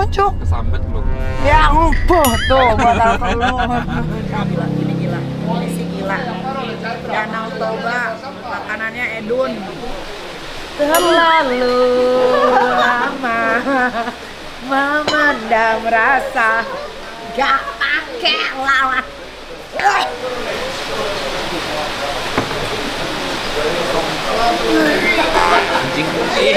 Cok. Kesambet lu. Ya ngumpul tuh bakal perlu. Gila, ini gila. Ini sih gila. Danau Toba, makanannya edun. Terlalu lama memendam rasa, gak pakai lawan. Anjing putih.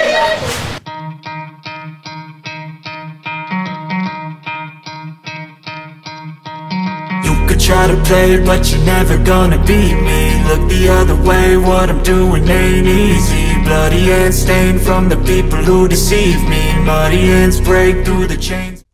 Try to play, but you're never gonna beat me. Look the other way, what I'm doing ain't easy. Bloody hands stained from the people who deceive me. Muddy hands break through the chains.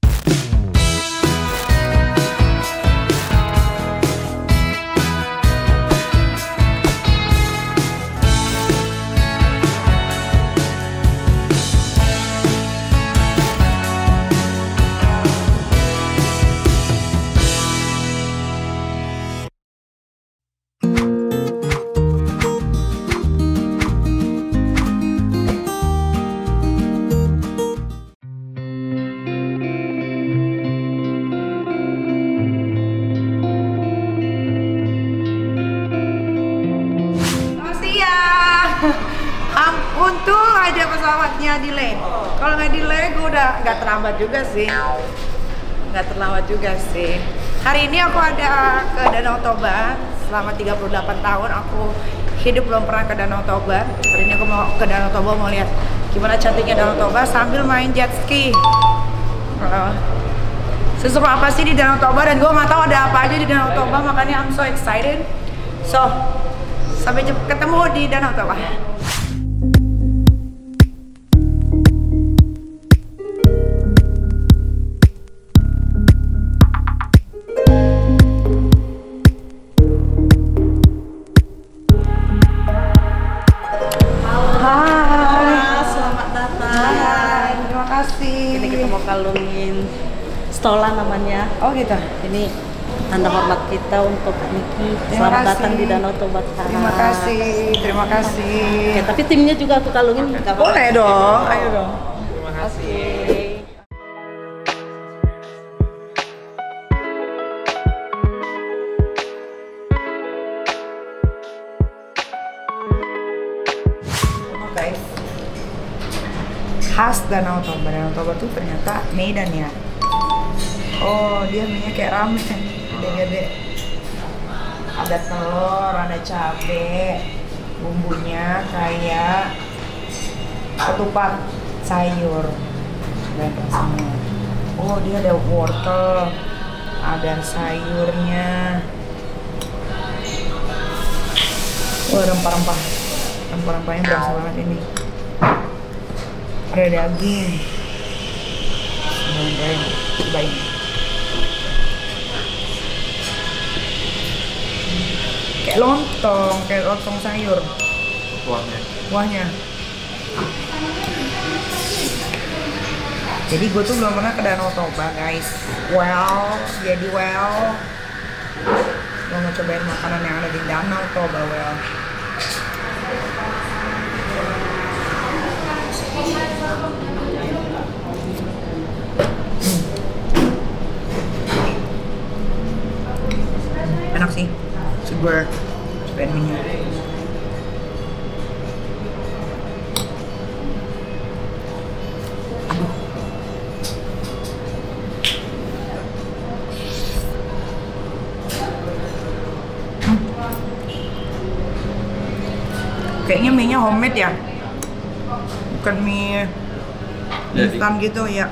Untung aja pesawatnya delay. Kalau nggak delay, gue udah nggak terlambat juga sih. Nggak terlambat juga sih. Hari ini aku ada ke Danau Toba. Selama 38 tahun aku hidup belum pernah ke Danau Toba. Hari ini aku mau ke Danau Toba, mau lihat gimana cantiknya Danau Toba sambil main jet ski. Seseru apa sih di Danau Toba, dan gue nggak tahu ada apa aja di Danau Toba, makanya I'm so excited. So, sampai ketemu di Danau Toba. Ini kita mau kalungin Stola namanya. Oh gitu. Ini tanda hormat kita untuk Niki. Selamat datang di Danau Toba. Terima kasih, terima kasih. Oke, tapi timnya juga aku kalungin. Boleh dong, ayo dong. Terima kasih. Guys, khas Danau Toba. Danau Toba tuh ternyata Medan ya. Oh, dia minyak kayak ramen, gede-gede. Ada telur, ada cabe, bumbunya kayak ketupat sayur. Banyak semua. Oh, dia ada wortel, ada sayurnya. Oh, rempah-rempah. Rempah-rempahnya berasa banget ini. Ada daging. Cobain. Kayak lontong sayur. Kuahnya. Jadi gue tuh belum pernah ke Danau Toba, guys. Gue mau cobain makanan yang ada di Danau Toba. Enak sih, segar, cobain minyak. Kayaknya mie-nya homemade ya, bukan mie instan gitu ya.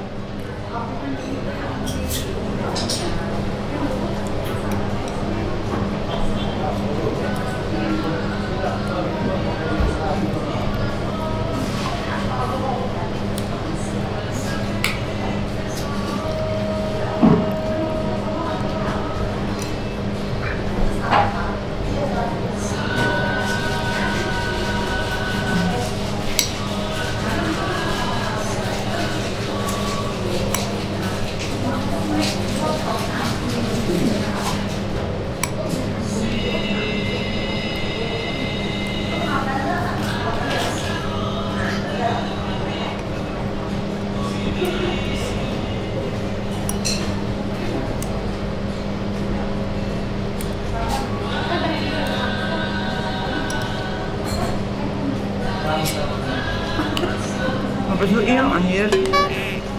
Cong, anjir.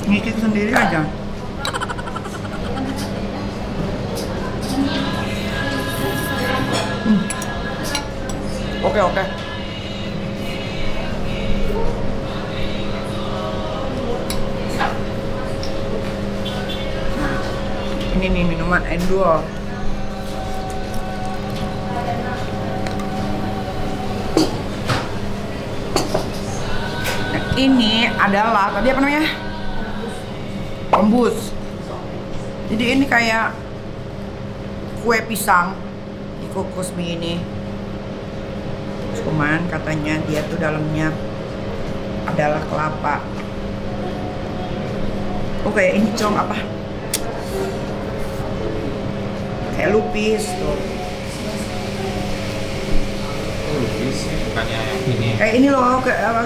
Ngikit sendiri aja. Oke. Ini nih minuman endul. Nah, ini adalah tadi apa namanya? Rembus. Jadi ini kayak kue pisang dikukus begini. Cuman katanya dia tuh dalamnya adalah kelapa. Oke, ini Cong apa? Kayak lupis tuh. Lupis bukannya yang ini. Kayak ini loh,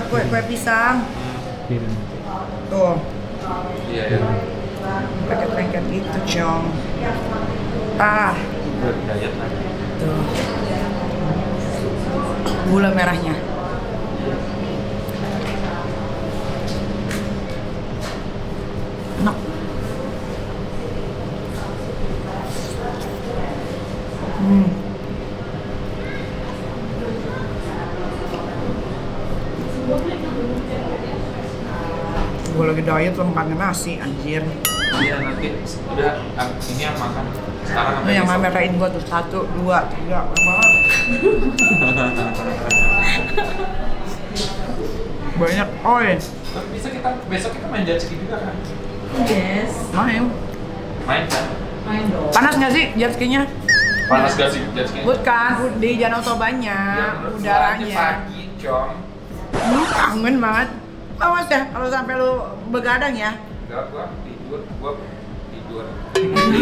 kue pisang. Tuh. Iya ya. Lengket-lengket gitu, Cong. Buat diet lah. Tuh. Gula merahnya. Enak. Gue lagi diet lo makan nasi, anjir. Iya nanti udah ini yang makan sekarang. Lu yang merekain gue tuh 1, 2, 3, banget. Banyak oil. Bisa kita besok kita main jet ski juga kan? Yes. Main Kan? Main dong. panas nggak sih jet skinya? Panas gak sih jet ski? Bukan, di Danau Tobanya, udaranya. Pagi, Cong. Lu kangen banget. Awas ya, kalau sampai lu begadang ya. Enggak, gua tidur.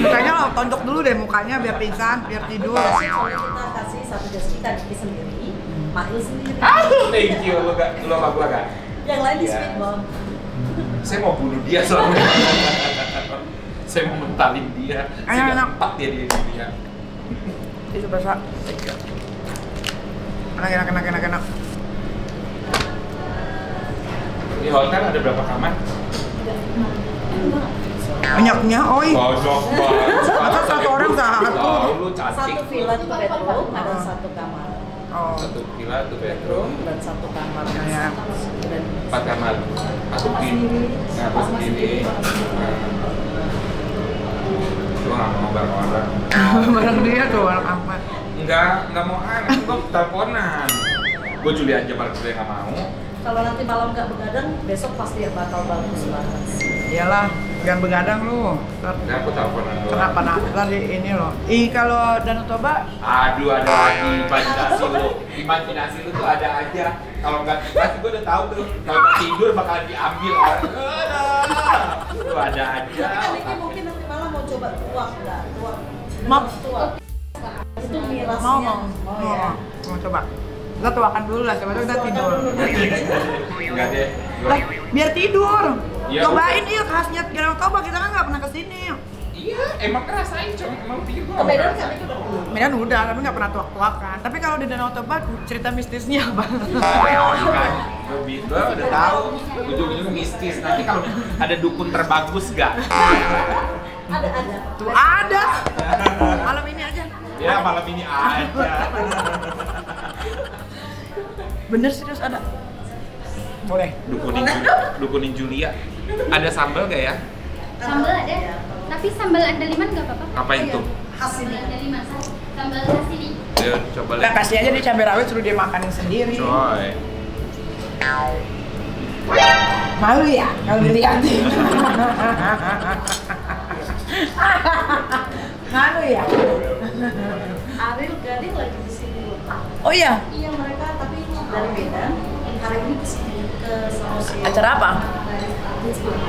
Kayaknya lo tonjok dulu deh mukanya biar pingsan, biar tidur. Kalau kita kasih satu jas kita Niki sendiri, Mail sendiri. Thank you, lu sama gua kan? Yang lain di Iya. speedball. Saya mau bunuh dia soalnya. Saya mau mentalin dia. Saya Enak. tempat dia di dia. Itu bahasa. Enak. Di hotel ada berapa kamar? Banyaknya, oi. Banyak banget. Masa satu orang satu? Tahu lu cantik. Satu villa 2 bedroom, ada satu kamar. Oh, Satu villa, 2 bedroom, Dan satu kamar. ya. Dan 4 kamar. Aku sendiri. Gua nggak mau bareng-bareng. Bareng dia tuh, bareng Ahmad. Enggak mau aneh, gua teleponan. Gua Juli aja bareng dia nggak mau. kalau nanti malam nggak begadang, besok pasti bakal bagus banget. Iyalah, jangan begadang lu. Udah aku teleponan doang. Kenapa tadi ini loh? Kalau Danau Toba, Aduh, ada lagi imajinasi lu. Imajinasi lu tuh ada aja. Kalau nggak pasti gue udah tahu tuh. Kalau nggak tidur bakalan diambil orang. Tuh ada aja. Niki mungkin nanti malam mau coba tuak nggak? Tuak. Itu mirasnya. mau coba. Kita tuakan dulu lah, coba kita tidur. Enggak deh. Lah, biar tidur. Ya, Cobain yuk khasnya Danau Toba, kita kan nggak pernah kesini. Iya, emang ngerasain cong. Emang pikir gue Ke Medan kan itu udah. Medan udah, tapi nggak pernah tuak-tuakan. Tapi kalau di Danau Toba, cerita mistisnya apa? kan. Gue udah tahu. Ujung-ujungnya mistis. Nanti kalau ada dukun terbagus gak? Ada. Tuh ada. Malam ini aja. Ya malam ini aja. Bener serius ada. Boleh. Dukunin Julia. Ada sambal gak ya? Sambal ada, tapi sambal andaliman nggak apa-apa. Apa itu? Khas ini. Andaliman, sambal khas ini. Ya, coba Nah, lihat. kasih aja dia cabai rawit suruh dia makanin sendiri. Coy. Malu ya kalau dilihatin. Malu ya. Ariel Gading lagi di sini loh. Oh iya, Iya mereka tapi dari Medan hari ini ke sini ke Sulawesi. acara apa?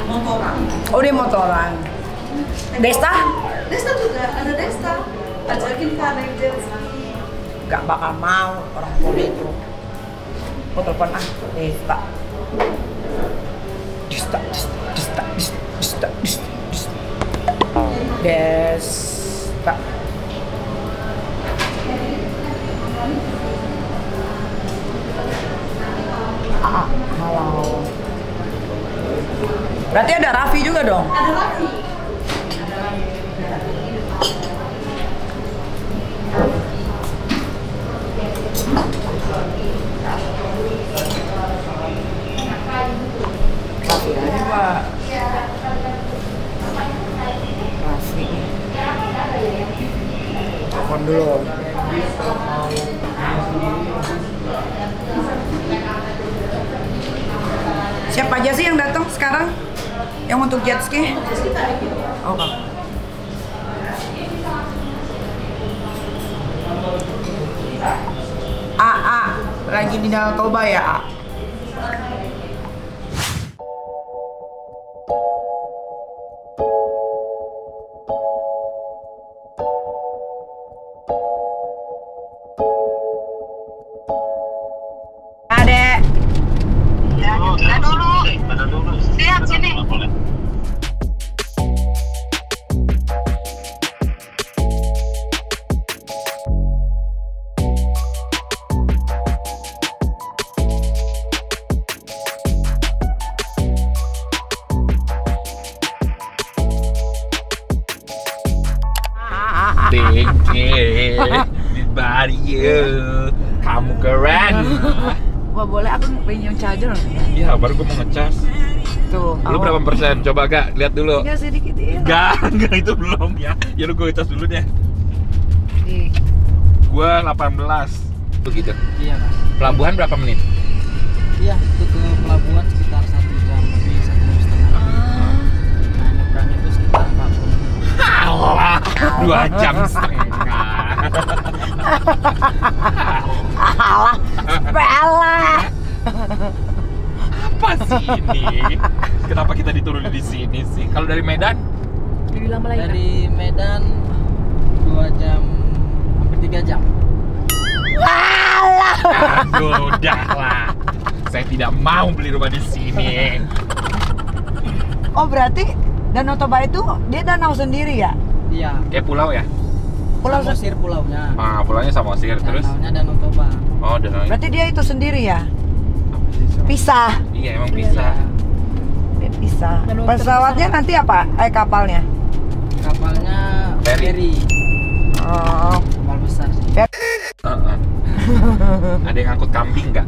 Motoran. Oh dia motoran. Desta? Desta juga ada Desta. Ajakin kan naik jet ski. Gak bakal mau orang tua itu. Mau telepon Desta. Desta. Halo. Berarti ada Raffi juga dong? Ada Raffi. Raffi aja Pak. Raffi. Telepon dulu. Siapa aja sih yang datang sekarang? Yang untuk jet ski? Oh, Kak. A lagi di Danau Toba ya, A? Adek. Siap sini. Bari kamu keren. Gak boleh, aku pengen charger. Iya, baru gue mau ngecas. Tuh. Lu berapa persen? Coba Gak, lihat dulu. Tinggal sedikit ya. Enggak itu belum ya. Ya lu gue ngecas dulu deh. Nih. Gua 18. Begitu. Iya Kak. Pelabuhan berapa menit? Iya, itu ke pelabuhan sekitar 1 jam lebih 1 jam setengah. Nah, nyebrang itu sekitar 40 menit. Alah, 2 jam setengah. Alah, sepele. Apa sih ini? Kenapa kita diturunin di sini sih? Kalau dari Medan? Dari Medan 2 jam hampir 3 jam. Aduh, udahlah. Saya tidak mau beli rumah di sini. Oh, berarti Danau Toba itu dia danau sendiri ya? Iya. Kayak pulau ya? Pulau Samosir pulaunya. Ah, pulaunya Samosir terus. Danaunya Danau Toba. Oh, danau. Berarti dia itu sendiri ya? Apa sih, Sam? Pisah. Iya, emang pisah. Dia pisah. Pesawatnya nanti apa? Kapalnya? Kapalnya Ferry. ferry. Oh. Kapal besar sih. Heeh. Ada yang ngangkut kambing nggak?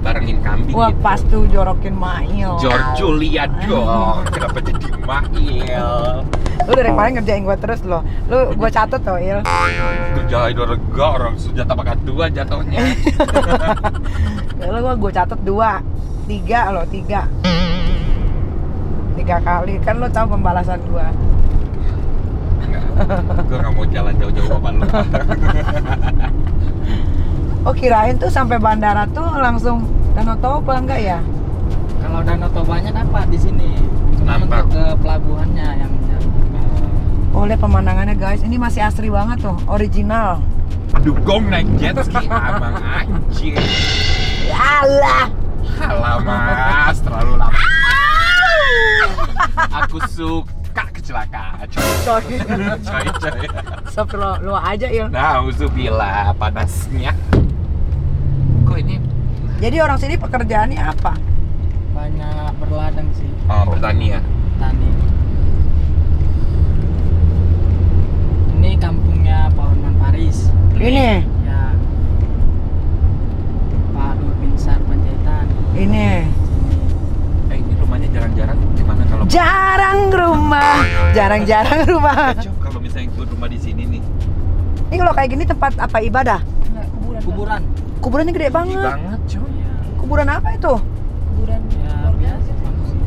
Barengin kambing Wah, gitu. pas tuh jorokin Mail. Giorgio lihat dong. Kenapa jadi Mail? Lu dari kemarin ngerjain gua terus loh. Lu gua catet loh, Il. Kerja rega orang senjata makan 2 jatuhnya. Lu gua catet 2. 3 loh, 3. 3 kali. Kan lu tahu pembalasan gua. Gue gak mau jalan jauh-jauh sama lu. Oh, kirain tuh sampai bandara tuh langsung Danau Toba enggak ya? Kalau Danau Tobanya dapat di sini. Cuma Nampak. untuk ke pelabuhannya yang Oh, lihat pemandangannya guys. Ini masih asri banget tuh, original. Aduh, gong naik jet ski abang anjing. Alah. Halah mas, terlalu lama. Aku suka kecelakaan. Coy. Coy. Sampai lu aja, Il. Nah, uzubillah panasnya. Kok ini? Jadi orang sini pekerjaannya apa? banyak berladang sih. Oh, bertani ya? Tani. Ini kampungnya Pak Horman Paris. Ini. Ya. Pak Durbinsar Panjaitan. Ini. Ini rumahnya jarang-jarang gimana kalau jarang-jarang rumah. Coba kalau misalnya gue rumah di sini nih. Ini kalau kayak gini tempat apa ibadah? Kuburan. Kuburannya gede banget. Banget, coy. Kuburan apa itu? Kuburan ya biasa manusia.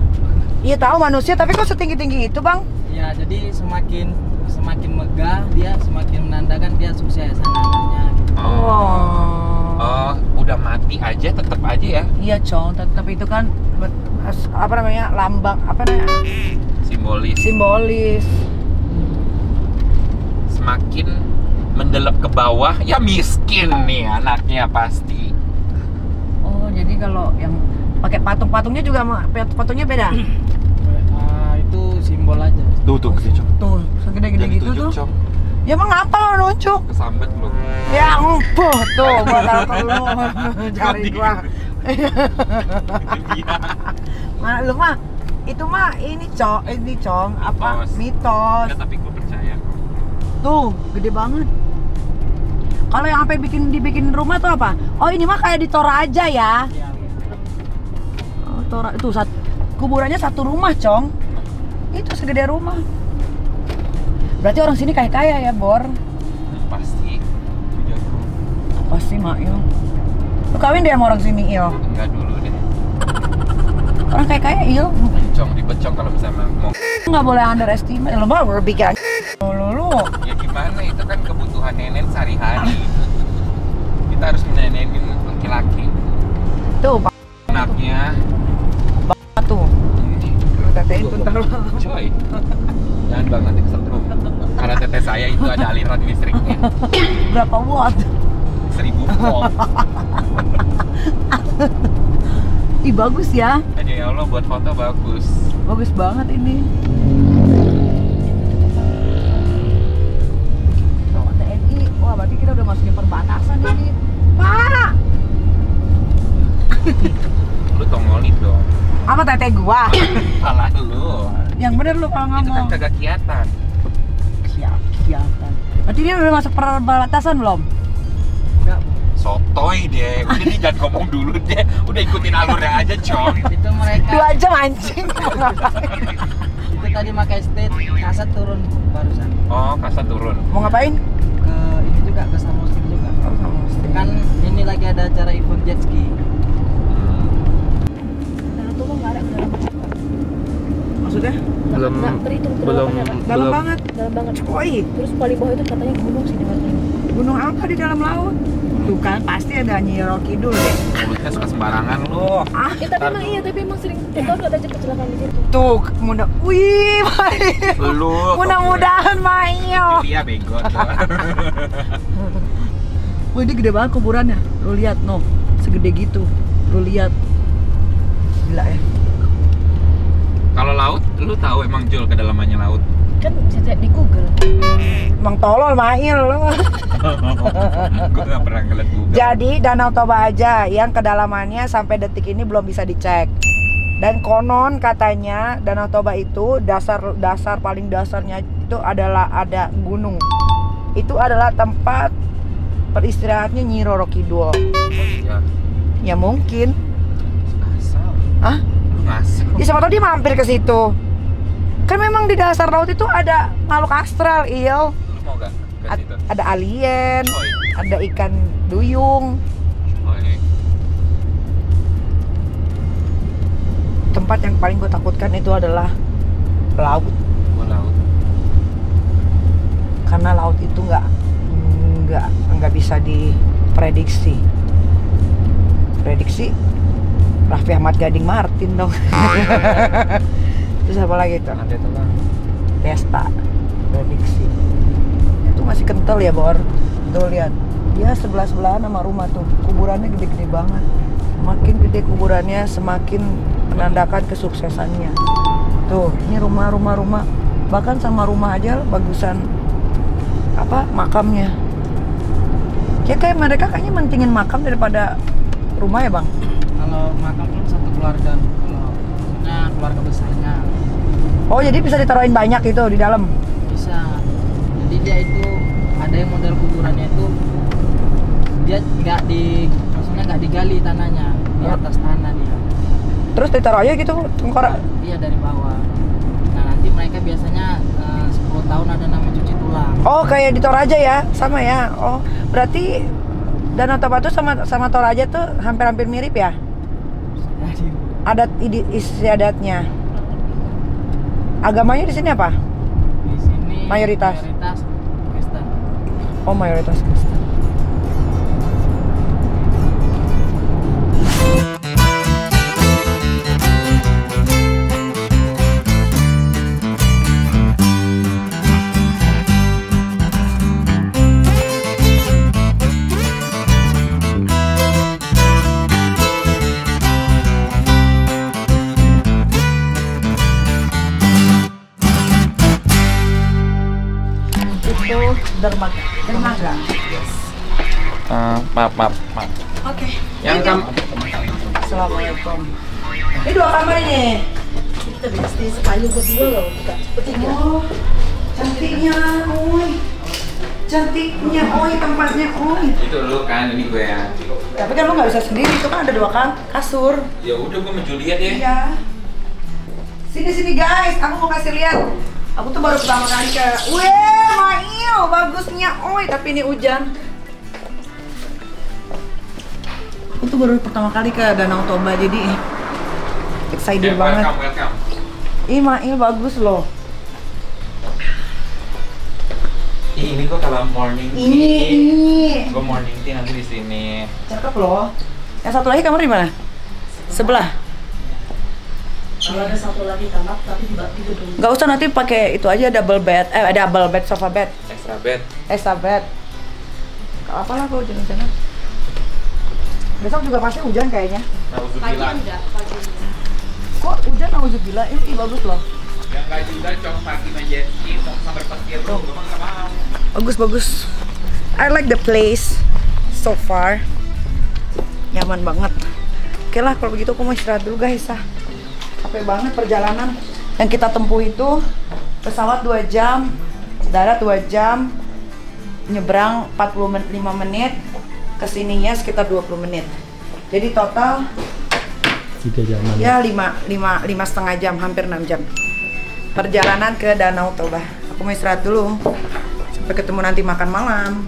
Iya tahu manusia, tapi kok setinggi-tinggi itu, Bang? Ya, jadi semakin megah dia semakin menandakan dia sukses anaknya gitu. Oh, udah mati aja tetap aja ya. Iya, Cong, tetap itu kan apa namanya? Lambang, apa namanya? Simbolis. Semakin mendelep ke bawah ya miskin nih anaknya pasti. Oh, jadi kalau yang pakai patungnya juga patungnya beda. Itu simbol aja. Tuh kecil. Tuh, segede-gede gitu tuh. Ya emang apa lo nunjuk? Kesambet lu. Ya empuh tuh, gua tahu lu cari gua. Iya. Mana lu mah Itu mah ini Cong, apa? Mitos. Mitos. Enggak, tapi gue percaya kok. Tuh, gede banget. Kalau yang sampai dibikin rumah tuh apa? Oh, ini mah kayak di Toraja ya. Iya. Oh, itu kuburannya satu rumah, Cong. Itu segede rumah. Berarti orang sini kaya ya, Bor? Pasti. Pasti, Mak, yo. Lu kawin deh sama orang sini, yo. Enggak dulu deh. Orang kaya, yo. Dibecong kalau bisa mau. Nggak boleh underestimate. Lo mah berpikir lu. Ya gimana, itu kan kebutuhan nenek sehari-hari. Kita harus menenenin laki-laki. Tuh, Pak. Anaknya. Tuh. Lu tetein tuh ntar lu. Coy. Jangan banget kesetrum. Karena teteh saya itu ada aliran listriknya. Berapa watt? 1000 volt. Ih, bagus ya. Aduh ya Allah, buat foto bagus. Bagus banget ini. Bawa TNI. Wah, berarti kita udah masukin perbatasan ini. Pak! Lu tongolin dong. Apa teteh gua? Salah lu. Yang bener lu kalau Itu kan ngomong. kagak kiatan. Siap. Berarti dia udah masuk perbatasan belum? Enggak, Bu. Sotoy deh. Udah nih jangan ngomong dulu deh. Udah ikutin alurnya aja, Cong. Itu mereka 2 jam anjing. itu tadi pakai state kasat turun barusan Oh, kasar turun. Mau ngapain? ke ini juga ke Samosir juga. Kan ini lagi ada acara event jet ski. Nah, tuh nggak ada dalam. Maksudnya? Belum Terhitung belum Dalam banget. dalam banget. Woi, Terus paling bawah itu katanya gunung sih di mana? gunung apa di dalam laut? Tuh kan pasti ada Nyi Roro Kidul deh. mulutnya suka sembarangan lu. Ya tapi emang iya, tapi emang sering kita nggak ada kecelakaan di situ. Tuh, wih, Mail. Lu. Mudah-mudahan Mail. Iya bego tuh. Wih, ini gede banget kuburannya. Lu lihat, no, segede gitu. Lu lihat. Gila ya. Kalau laut, lu tahu emang Jul kedalamannya laut? Kan bisa lihat di Google. Emang tolol Mail lu. Gue nggak pernah ngeliat Google. Jadi Danau Toba aja yang kedalamannya sampai detik ini belum bisa dicek. Dan konon katanya Danau Toba itu dasar paling dasarnya itu adalah ada gunung. Itu adalah tempat beristirahatnya Nyi Roro Kidul. Ya, Ya mungkin. asal. Hah? Lu ngasih. Ya siapa tahu dia mampir ke situ. Kan memang di dasar laut itu ada makhluk astral, Il. Lu mau gak ke situ? Ada alien, Oi. ada ikan duyung. Oi. Tempat yang paling gue takutkan itu adalah laut. Gua laut. Karena laut itu nggak bisa diprediksi. Prediksi Raffi Ahmad Gading Martin dong. Terus apa lagi tuh? Ada tuh bang. Pesta prediksi. Itu masih kental ya, Bor. Tuh lihat. Dia sebelah-sebelahan sama rumah tuh. Kuburannya gede-gede banget. Semakin gede kuburannya, semakin menandakan kesuksesannya. Tuh, ini rumah. Bahkan sama rumah aja bagusan apa makamnya. Ya kayak mereka kayaknya mentingin makam daripada rumah ya, Bang. Kalau makam kan satu keluarga, kalau maksudnya keluarga besarnya Oh, jadi bisa ditaruhin banyak itu di dalam. bisa. Jadi dia itu ada yang model kuburannya itu dia maksudnya nggak digali tanahnya, di atas tanah dia. Terus ditaruh aja gitu tengkorak. Iya dari bawah. Nah nanti mereka biasanya 10 tahun ada nama cuci tulang. Oh, kayak di Toraja ya, sama ya. Oh, berarti Danau Toba tuh sama Toraja tuh hampir mirip ya? Jadi Adat istiadatnya. Agamanya di sini apa? di sini Mayoritas Kristen. Oh, mayoritas Kristen. Itu dermaga. Maaf. Oke. Yang kamu Assalamualaikum. Ini 2 kamar ini. Kita di Sekayu berdua loh, bukan bertiga. Oh, cantiknya, oi. Cantiknya, oi, tempatnya, oi. Itu lu kan, ini gue yang. Tapi kan lu nggak bisa sendiri, itu kan ada 2 kasur. Ya udah gue sama Juliet ya. Iya. Sini guys, aku mau kasih lihat. Aku tuh baru pertama kali ke. Weh, Mail, bagusnya, oi. Tapi ini hujan. Aku tuh baru pertama kali ke Danau Toba, jadi excited banget. Welcome. Ih, Mail bagus loh. Ini gue kalau morning tea. Ini. Gue morning tea nanti di sini. Cakep loh. Yang satu lagi kamar di mana? Sebelah. Kalau ada satu lagi kamar, tapi di gedung. Gak usah, nanti pakai itu aja double bed, sofa bed, Extra bed. Apalah kok hujan-hujanan. Besok juga pasti hujan kayaknya. Nauzubillah. Kok hujan nauzubillah? Ini bagus loh. Yang nggak juga cuma pagi majesty mau sampai petir lu, gue mah nggak mau. Bagus. I like the place so far. Nyaman banget. Oke lah, kalau begitu aku mau istirahat dulu guys. Capek banget perjalanan yang kita tempuh itu. Pesawat 2 jam, darat 2 jam, nyebrang 45 menit, kesininya sekitar 20 menit. Jadi total 3 jaman. ya 5,5 jam, hampir 6 jam perjalanan ke Danau Toba. Aku mau istirahat dulu. Sampai ketemu nanti makan malam.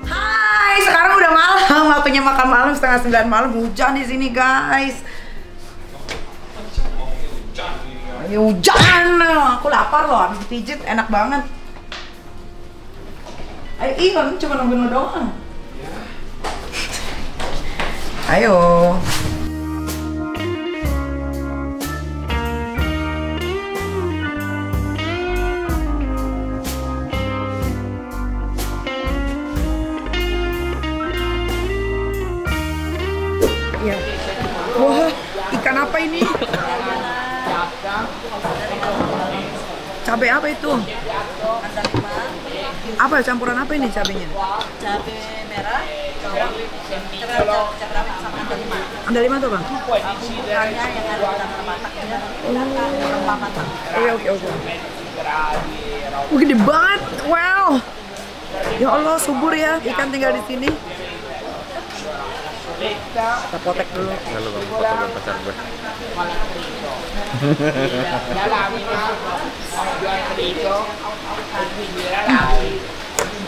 Hai, sekarang udah malam. Waktunya makan malam, 8:30 malam. Hujan di sini, guys. Ini hujan, aku lapar loh, habis dipijit, enak banget. Ayo, Iwan, cuma nungguin lo doang. Ayo. Ya. Wah, ikan apa ini? Cabai apa itu? Apa campuran apa ini cabenya? Cabai merah, cabai rawit sama andaliman. Andaliman tuh bang? Aku bukannya yang ada campur matangnya, rempah matang. Oke. Wah, gede banget, wow. Ya Allah, subur ya ikan tinggal di sini. Kita potek dulu. Lalu bang, foto pacar gue.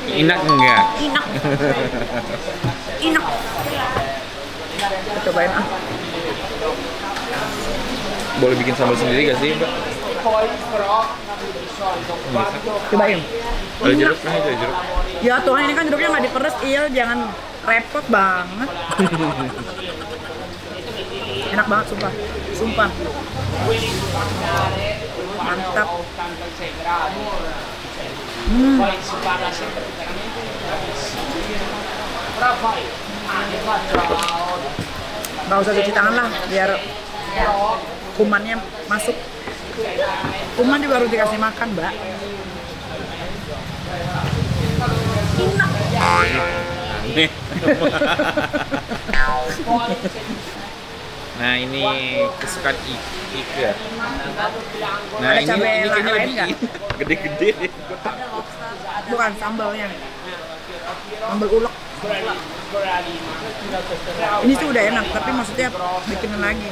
Enak enggak? Enak. Kita cobain ah. Boleh bikin sambal sendiri gak sih mbak? Cobain. Ada jeruk kan itu jeruk? Ya Tuhan, ini kan jeruknya nggak diperes, jangan repot banget. Enak banget, sumpah. Mantap. Gak usah cuci tangan lah, biar kumannya masuk. Kuman juga harus dikasih makan, Mbak. Enak. Nah ini kesukaan Ika. Nah Ada ini cabai kayaknya lain lebih nggak? gede-gede deh. Bukan sambalnya. Sambal ulek. Ini sih udah enak, tapi maksudnya bikinin lagi.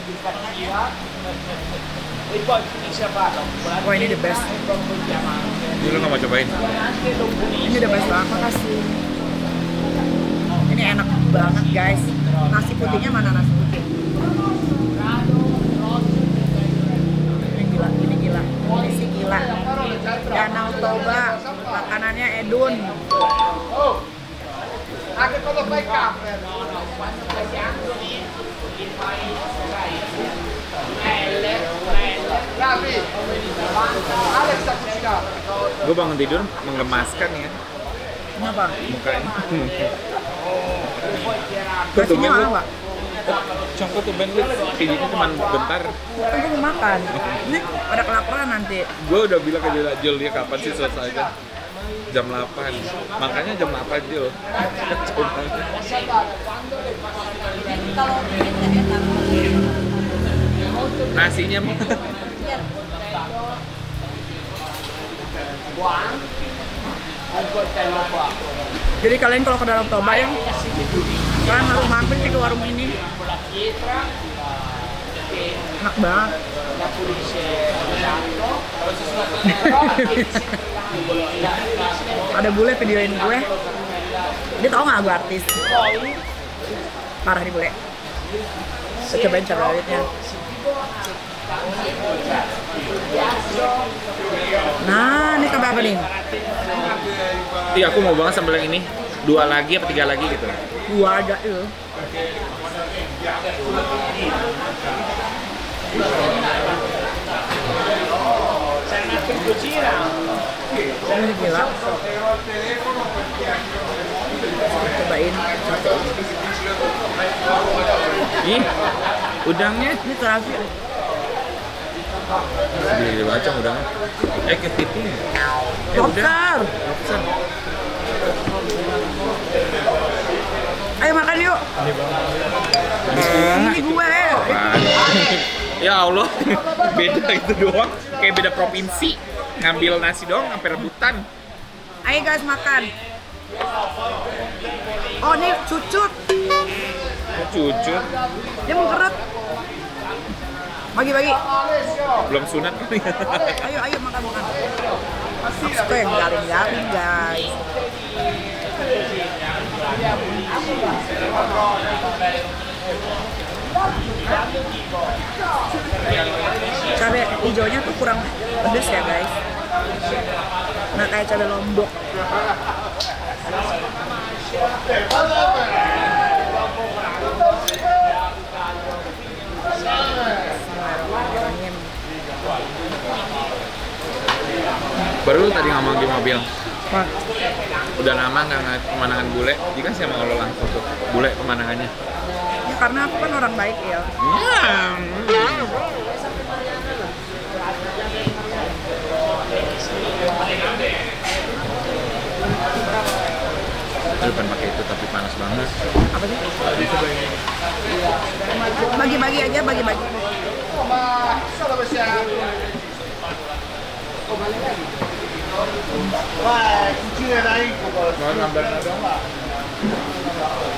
Wah, ini the best. Ini lu nggak mau cobain? Ini the best banget, makasih. Ini enak banget guys. Nasi putihnya mana nasi putih? Ini gila. Ini sih gila. Danau Toba, makanannya edun. Gue bangun tidur menggemaskan ya. Kenapa? Mukanya. Nasinya mana, Pak? Congko tuh Ben, giginya cuma bentar. Kan gue mau makan. Ini pada kelaparan nanti. Gue udah bilang ke Jul, dia kapan sih selesainya? Jam 8. Makanya jam 8 Jul. Kalau bikin enak. Nasinya mah. Jadi kalian kalau ke Danau Toba ya, kalian harus mampir sih ke warung ini. Enak banget. Ada bule videoin gue. Dia tau gak gue artis? Parah nih bule. Saya cobain cara liatnya. Nah, ini coba apa nih? Iya, aku mau banget sambal yang ini. 2 lagi apa 3 lagi gitu. 2 aja itu. Ini gila. Cobain sate. Ih, udangnya. Ini terasi. Gede banget udangnya. Kepiting. Lobster. Lobster. Ayo makan yuk. Ini gue. Apaan? Ya Allah, beda itu doang. Kayak beda provinsi. Ngambil nasi doang sampai rebutan. Ayo guys makan. Oh ini cucut. Cucut. Dia mengkeret. Bagi-bagi. Belum sunat kali. Ayo makan. Aku suka yang garing-garing guys. Cabai hijaunya tuh kurang pedes ya guys. Nah kayak cabai lombok. Baru tadi ngomong di mobil. Wah. Udah lama nggak ngeliat pemandangan bule. Jika sih sama lo langsung tuh bule pemandangannya. Ya, karena aku kan orang baik ya. Aduh, pengen pakai itu tapi panas banget. Apa sih? Bagi-bagi aja, bagi-bagi. Mau nambah dong?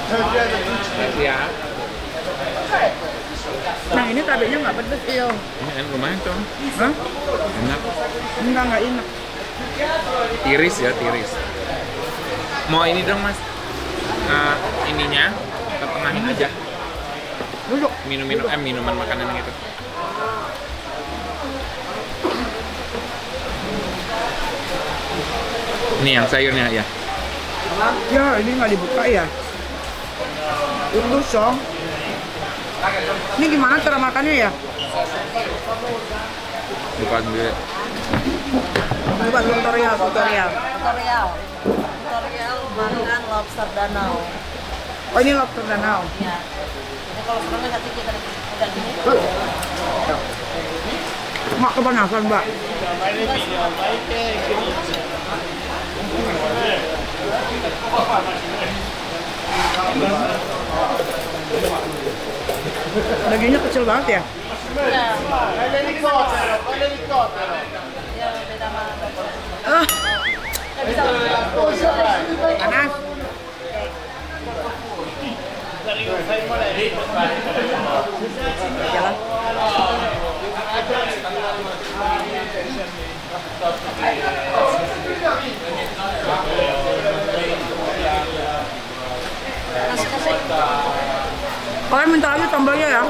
Makasih ya. Nah ini cabenya nggak pedes iyo. Ini lumayan dong. Hah? Enak. Nggak enak. Tiris ya, tiris. Mau ini dong mas? Ininya ketengahin aja. Duduk. Minuman makanan gitu. Ini yang sayurnya ya. Ya ini nggak dibuka ya. Itu song. Ini gimana cara makannya ya? Bukan dulu. Bukan tutorial. Tutorial makan lobster danau. Oh ini lobster danau. Ya. Ini kalau sekarang nanti kita udah gini. Mak kepanasan mbak. Dagingnya kecil banget ya? Ya. Ya beda mana. Panas. Jalan. Kalian minta lagi sambalnya ya?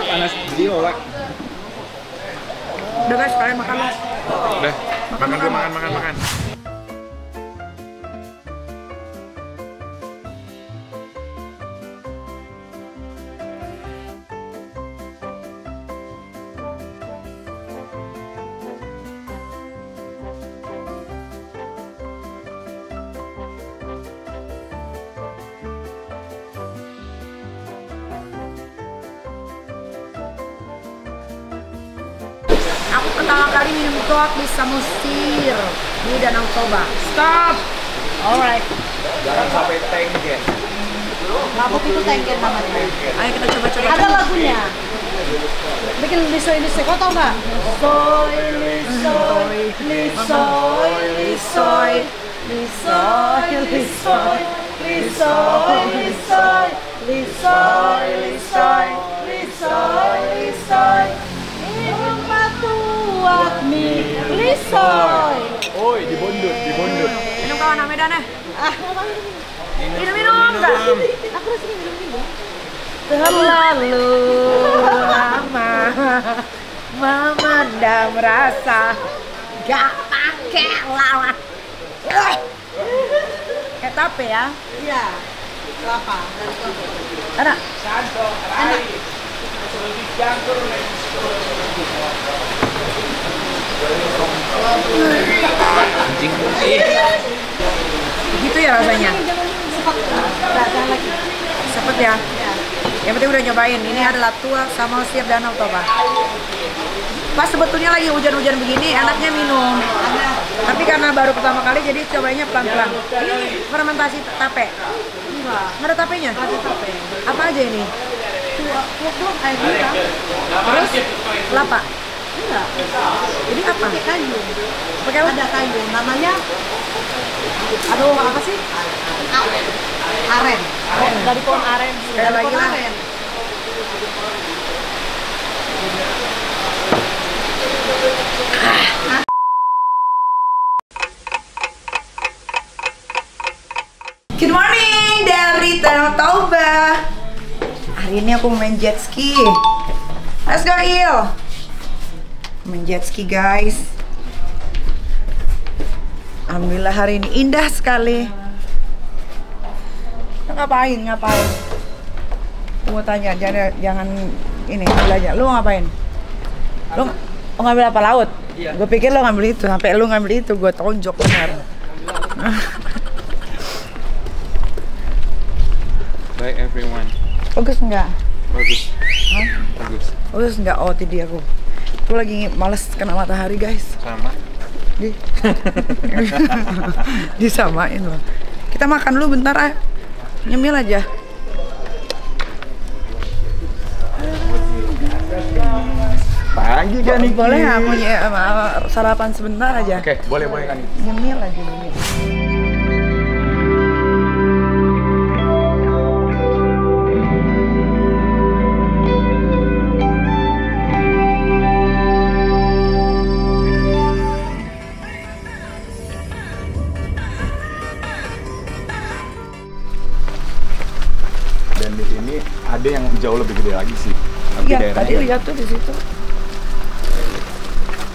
Panas dia, Wak. Udah guys, kalian makan lah. Udah, makan. Aku pertama kali minum toak di Samosir di Danau Toba. Stop. Alright. Jangan sampai tenggen. Mabuk itu tenggen namanya. Ayo kita coba-coba. Ada lagunya. Bikin lisoy-lisoy, kau tau nggak? Lisoy, lisoy, lisoy, lisoy, lisoy, lisoy, lisoy, lisoy, lisoy, lisoy, lisoy. Minum batuak mie lisoy. Oi, dibondut. Minum kawan Medan ya. Minum enggak? Aku harus minum. Terlalu lama memendam rasa, gak pakai lawan. Kayak tape ya? Iya. Kelapa. Ada? Enak. Anjing putih. Gitu ya rasanya? Jangan lagi. Sepet ya? Yang penting udah nyobain. Ini adalah Tua Samosir Danau Toba. Pas sebetulnya lagi hujan-hujan begini, enaknya minum. Tapi karena baru pertama kali, jadi cobainnya pelan-pelan. Ini fermentasi tape. Enggak. Nggak ada tapenya? Ada tape. Apa aja ini? Tuak air hitam. Terus kelapa. Enggak. Ini apa? Pakai kayu. Pakai apa? Ada kayu. Namanya. Aduh, apa sih? Aren. Dari pohon aren. Kayak lagi lah. Aren. Good morning dari Danau Toba. Hari ini aku main jet ski. Let's go, Il. Main jet ski, guys. Alhamdulillah hari ini indah sekali. Ngapain? Aku mau tanya, jangan ini belajar. Lu ngapain? Lu ngambil apa laut? Iya. Gue pikir lu ngambil itu, sampai lu ngambil itu gue tonjok benar. Bye everyone. Bagus enggak? Bagus. Hah? Bagus. Bagus enggak? Oh, tadi aku. Aku lagi males kena matahari, guys. Sama. Disamain loh. Kita makan dulu bentar ah. Nyemil aja. Pagi kan ini. Boleh nggak mau sarapan sebentar aja? Oke, boleh kan. Nyemil aja dulu. Dan di sini ada yang jauh lebih gede lagi sih. Tapi Iya, daerahnya tadi lihat tuh di situ.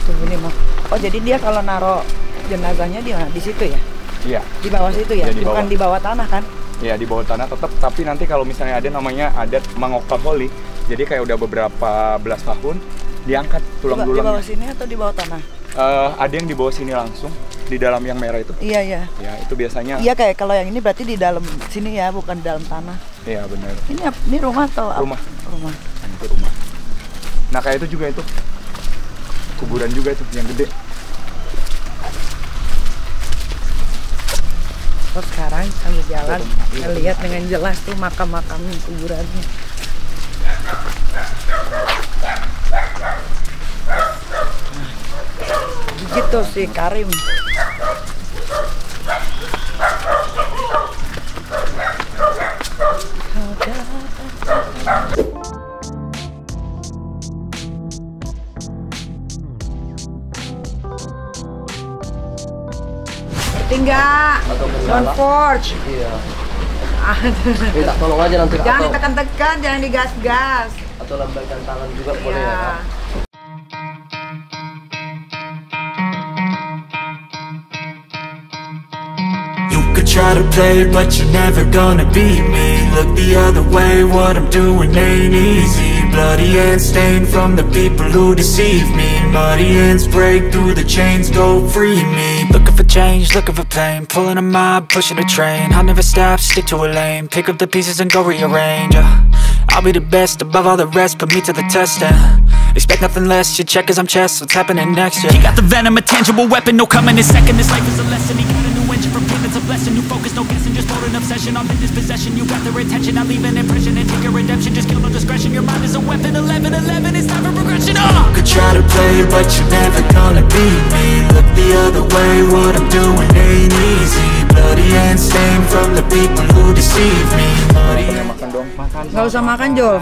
Tuh ini mah. Oh, jadi dia kalau naro jenazahnya di situ ya? Iya. Di bawah situ ya? Iya, di bawah. Bukan di bawah tanah kan? Iya, di bawah tanah tetap. Tapi nanti kalau misalnya ada namanya adat Mangokaholi, jadi kayak udah beberapa belas tahun diangkat Di tulang-tulangnya. bawah sini atau di bawah tanah? Ada yang di bawah sini langsung, di dalam yang merah itu. Iya, iya. Ya, itu biasanya. Iya, kayak kalau yang ini berarti di dalam sini ya, bukan di dalam tanah. Iya, benar. Ini rumah atau apa? Rumah. Rumah. Itu rumah. Nah, kayak itu juga itu. Kuburan juga itu yang gede. Terus sekarang sambil jalan ngelihat dengan jelas tuh makam-makam kuburannya. Gitu sih Karim. Ngerti nggak? Don't forge. Iya. Aduh. Minta tolong aja nanti Jangan atau, ditekan-tekan, jangan digas-gas. atau lambaikan tangan juga boleh ya, Iya. Kak? could try to play, but you're never gonna beat me. Look the other way, what I'm doing ain't easy. Bloody hands stained from the people who deceive me. Muddy hands break through the chains, go free me. Looking for change, looking for pain, pulling a mob, pushing a train. I'll never stop, stick to a lane, pick up the pieces and go rearrange. I'll be the best above all the rest, put me to the test and expect nothing less, your check as I'm chess, what's happening next, yeah. He got the venom, a tangible weapon, no coming in second. This life is a lesson, he got a new engine from pain, it's a blessing. New focus, no guessing, just hold an obsession. I'm in this possession, you got their attention. I leave an impression and take your redemption. Just kill no discretion, your mind is a weapon. 11-11, it's time for progression. Could try to play, but you're never gonna beat me. Look the other way, what I'm doing ain't easy. Bloody hands stained from the people who deceive me. Gak usah makan, Jul.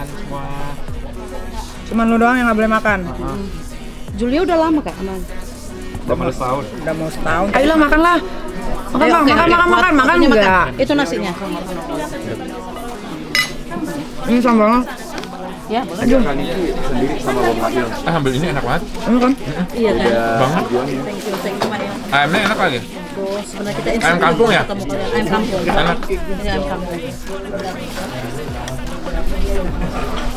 Cuman lu doang yang gak boleh makan. Julia udah lama Kak aman. Udah mau setahun. Udah mau setahun. Ayolah makanlah. Makan, Ayo, Bang. oke, Makan Waktunya enggak. Itu nasinya. Ini sambalnya. Ya. Aduh. Sendiri sama Bang Mail. Ambil ini enak banget. Ini kan? Iya kan. Banget. Thank you Mail. Ayamnya enak lagi. Terus sebenarnya kita Ayam kampung ya? ketemu kalian. Ayam kampung. Enak. Ini ayam kampung.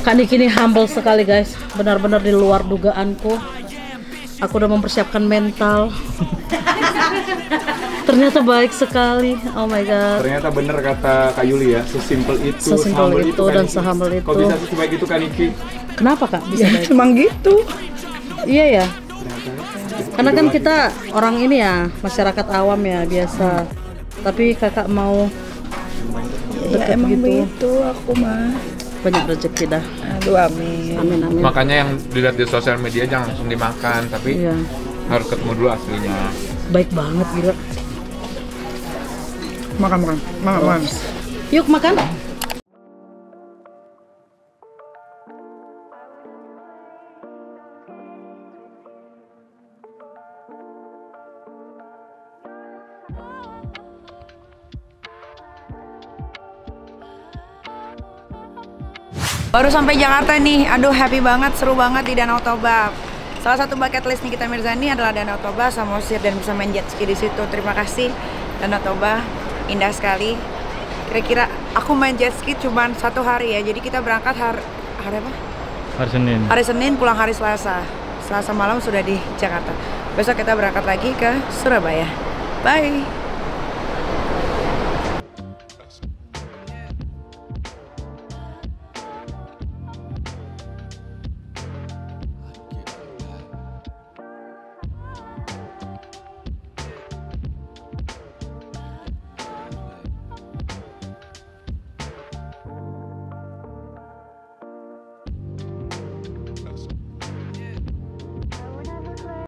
Kak Niki ini humble sekali guys, benar-benar di luar dugaanku. Aku udah mempersiapkan mental. Ternyata baik sekali. Oh my god. Ternyata bener kata Kak Yuli ya, sesimpel itu, Sesimpel itu dan sehumble itu. Kok bisa sebaik itu Kak Niki? Kenapa Kak bisa baik? Emang gitu. Iya ya. Karena kan kita orang ini ya, masyarakat awam ya biasa. Tapi kakak mau Ya deket emang gitu. begitu aku mah. Banyak rezeki dah. Aduh, amin. Amin amin. Makanya yang dilihat di sosial media jangan langsung dimakan, tapi Iya. harus ketemu dulu aslinya. Baik banget gila. Makan. Yuk makan. Baru sampai Jakarta nih, aduh happy banget, seru banget di Danau Toba. Salah satu bucket list Nikita Mirzani adalah Danau Toba, Samosir, dan bisa main jet ski di situ. Terima kasih Danau Toba, indah sekali. Kira-kira aku main jet ski cuma 1 hari ya, jadi kita berangkat hari apa? Hari Senin. Hari Senin, pulang hari Selasa. Selasa malam sudah di Jakarta. Besok kita berangkat lagi ke Surabaya. Bye!